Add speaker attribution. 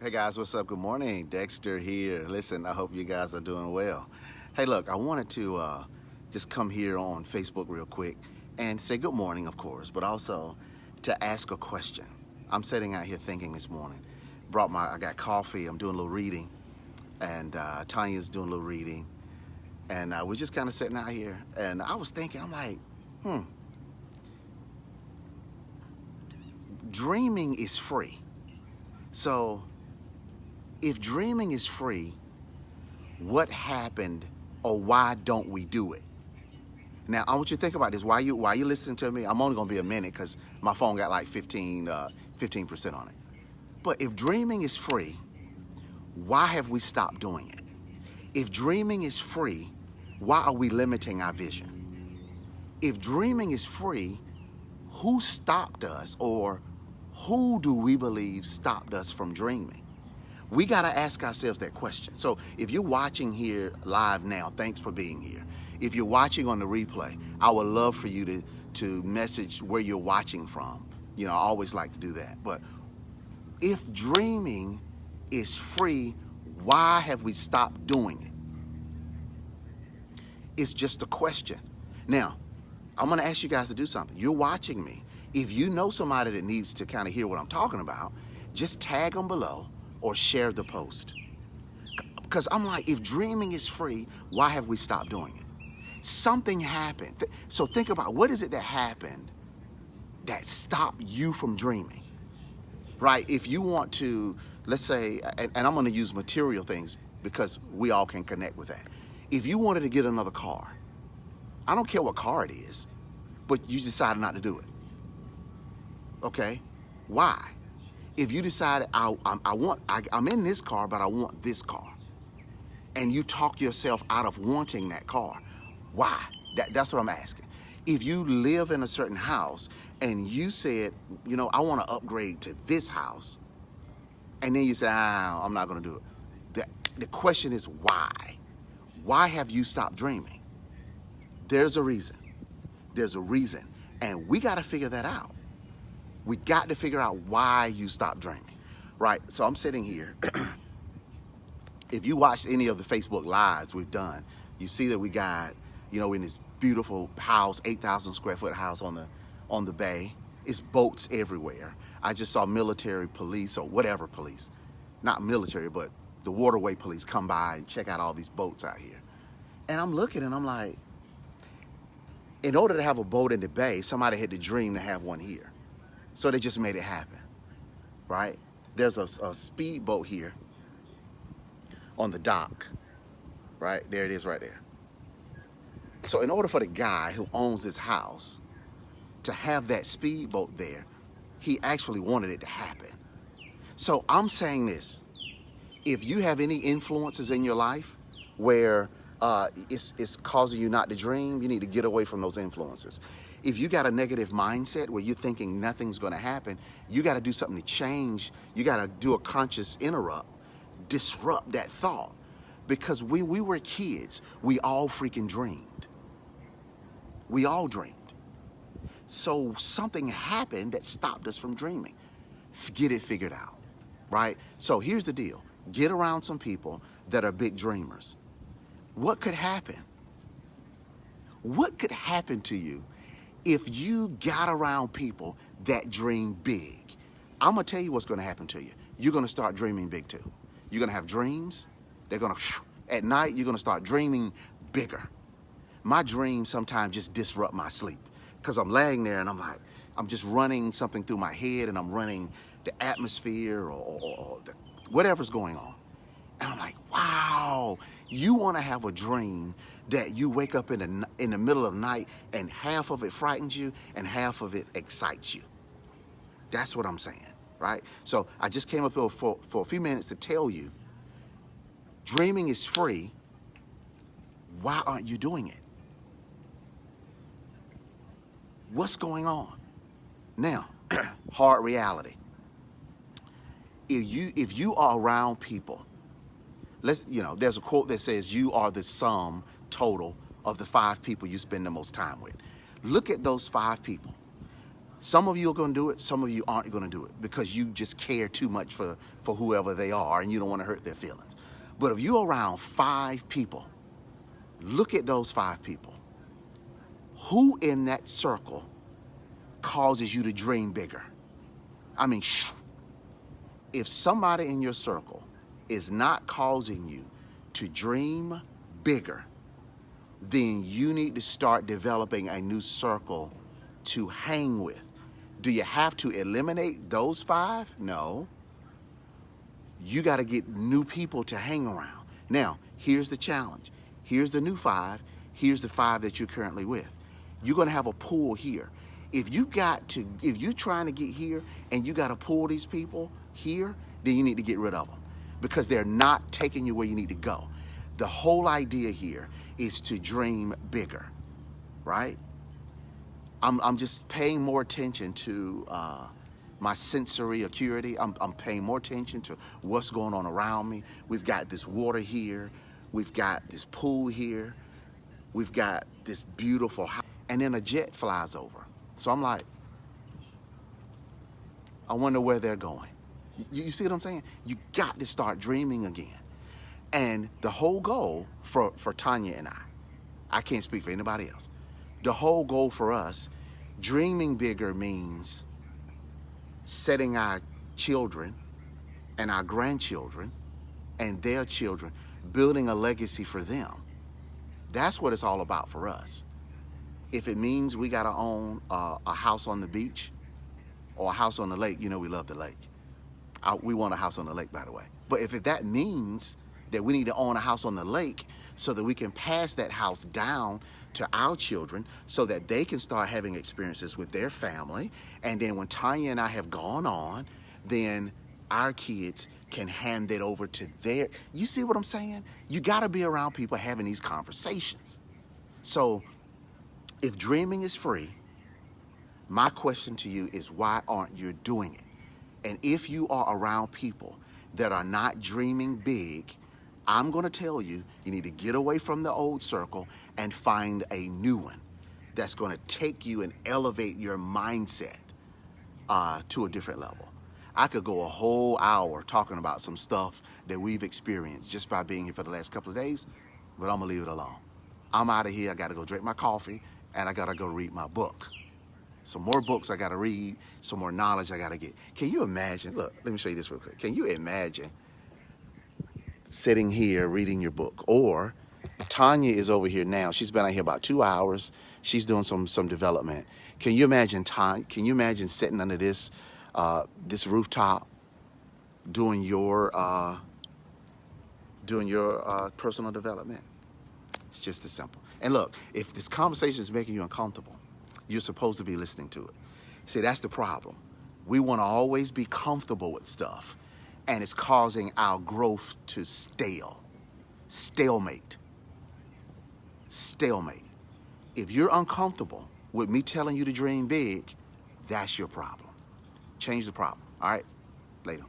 Speaker 1: Hey guys, what's up? Good morning. Dexter here. Listen, I hope you guys are doing well. Hey, look, I wanted to just come here on Facebook real quick and say good morning, of course, but also to ask a question. I'm sitting out here thinking this morning. I got coffee. I'm doing a little reading, and Tanya's doing a little reading, and we're just kind of sitting out here. And I was thinking, I'm like, dreaming is free. So if dreaming is free, what happened or why don't we do it? Now, I want you to think about this. While you listening to me, I'm only gonna be a minute because my phone got like 15% on it. But if dreaming is free, why have we stopped doing it? If dreaming is free, why are we limiting our vision? If dreaming is free, who stopped us, or who do we believe stopped us from dreaming? We got to ask ourselves that question. So if you're watching here live now, thanks for being here. If you're watching on the replay, I would love for you to message where you're watching from. You know, I always like to do that. But if dreaming is free, why have we stopped doing it? It's just a question. Now, I'm going to ask you guys to do something. You're watching me. If you know somebody that needs to kind of hear what I'm talking about, just tag them below or share the post. Because I'm like, if dreaming is free, why have we stopped doing it? Something happened. So think about, what is it that happened that stopped you from dreaming? Right? If you want to, let's say, and I'm going to use material things because we all can connect with that. If you wanted to get another car, I don't care what car it is, but you decided not to do it. Okay? Why? If you decided I'm in this car, but I want this car, and you talk yourself out of wanting that car, why? That's what I'm asking. If you live in a certain house and you said, you know, I want to upgrade to this house, and then you say, I'm not going to do it. The question is why? Why have you stopped dreaming? There's a reason. There's a reason, and we got to figure that out. We got to figure out why you stopped dreaming, right? So I'm sitting here. If you watched any of the Facebook lives we've done, you see that we got, you know, in this beautiful house, 8,000 square foot house on the bay. It's boats everywhere. I just saw military police or whatever police, not military, but the waterway police come by and check out all these boats out here. And I'm looking and I'm like, in order to have a boat in the bay, somebody had to dream to have one here. So they just made it happen, right? There's a speedboat here on the dock, right? There it is right there. So in order for the guy who owns this house to have that speedboat there, he actually wanted it to happen. So I'm saying this, if you have any influences in your life where it's causing you not to dream, you need to get away from those influences. If you got a negative mindset where you're thinking nothing's going to happen, you got to do something to change. You got to do a conscious disrupt that thought. Because when we were kids, we all freaking dreamed. We all dreamed. So something happened that stopped us from dreaming. Get it figured out, right? So here's the deal. Get around some people that are big dreamers. What could happen? What could happen to you if you got around people that dream big? I'm going to tell you what's going to happen to you. You're going to start dreaming big too. You're going to have dreams. They're going to, at night, you're going to start dreaming bigger. My dreams sometimes just disrupt my sleep because I'm laying there and I'm just running something through my head and I'm running the atmosphere or whatever's going on. And I'm like, wow, you want to have a dream that you wake up in the middle of the night and half of it frightens you and half of it excites you. That's what I'm saying, right? So I just came up here for a few minutes to tell you, dreaming is free. Why aren't you doing it? What's going on? Now, hard reality. If you are around people, there's a quote that says you are the sum total of the 5 people you spend the most time with. Look at those 5 people. Some of you are going to do it. Some of you aren't going to do it because you just care too much for whoever they are and you don't want to hurt their feelings. But if you're around 5 people, look at those 5 people. Who in that circle causes you to dream bigger? I mean, if somebody in your circle is not causing you to dream bigger, then you need to start developing a new circle to hang with. Do you have to eliminate those 5? No. You got to get new people to hang around. Now, here's the challenge. Here's the new 5. Here's the 5 that you're currently with. You're going to have a pool here. If you're trying to get here and you got to pull these people here, then you need to get rid of them because they're not taking you where you need to go. The whole idea here is to dream bigger, right? I'm just paying more attention to my sensory acuity. I'm paying more attention to what's going on around me. We've got this water here. We've got this pool here. We've got this beautiful house. And then a jet flies over. So I'm like, I wonder where they're going. You see what I'm saying? You got to start dreaming again. And the whole goal for Tanya and I can't speak for anybody else. The whole goal for us, dreaming bigger means setting our children and our grandchildren and their children, building a legacy for them. That's what it's all about for us. If it means we got to own a house on the beach or a house on the lake, you know we love the lake. We want a house on the lake, by the way. But if that means that we need to own a house on the lake so that we can pass that house down to our children so that they can start having experiences with their family, and then when Tanya and I have gone on, then our kids can hand it over to their... You see what I'm saying? You got to be around people having these conversations. So if dreaming is free, my question to you is, why aren't you doing it? And if you are around people that are not dreaming big, I'm going to tell you, you need to get away from the old circle and find a new one that's going to take you and elevate your mindset to a different level. I could go a whole hour talking about some stuff that we've experienced just by being here for the last couple of days, but I'm going to leave it alone. I'm out of here. I got to go drink my coffee, and I got to go read my book. Some more books I got to read, some more knowledge I got to get. Can you imagine? Look, let me show you this real quick. Can you imagine sitting here reading your book? Or Tanya is over here now. She's been out here about 2 hours. She's doing some development. Can you imagine Can you imagine sitting under this this rooftop doing your personal development? It's just as simple. And look, if this conversation is making you uncomfortable, you're supposed to be listening to it. See, that's the problem. We want to always be comfortable with stuff, and it's causing our growth to stalemate. If you're uncomfortable with me telling you to dream big, that's your problem. Change the problem, all right? Later.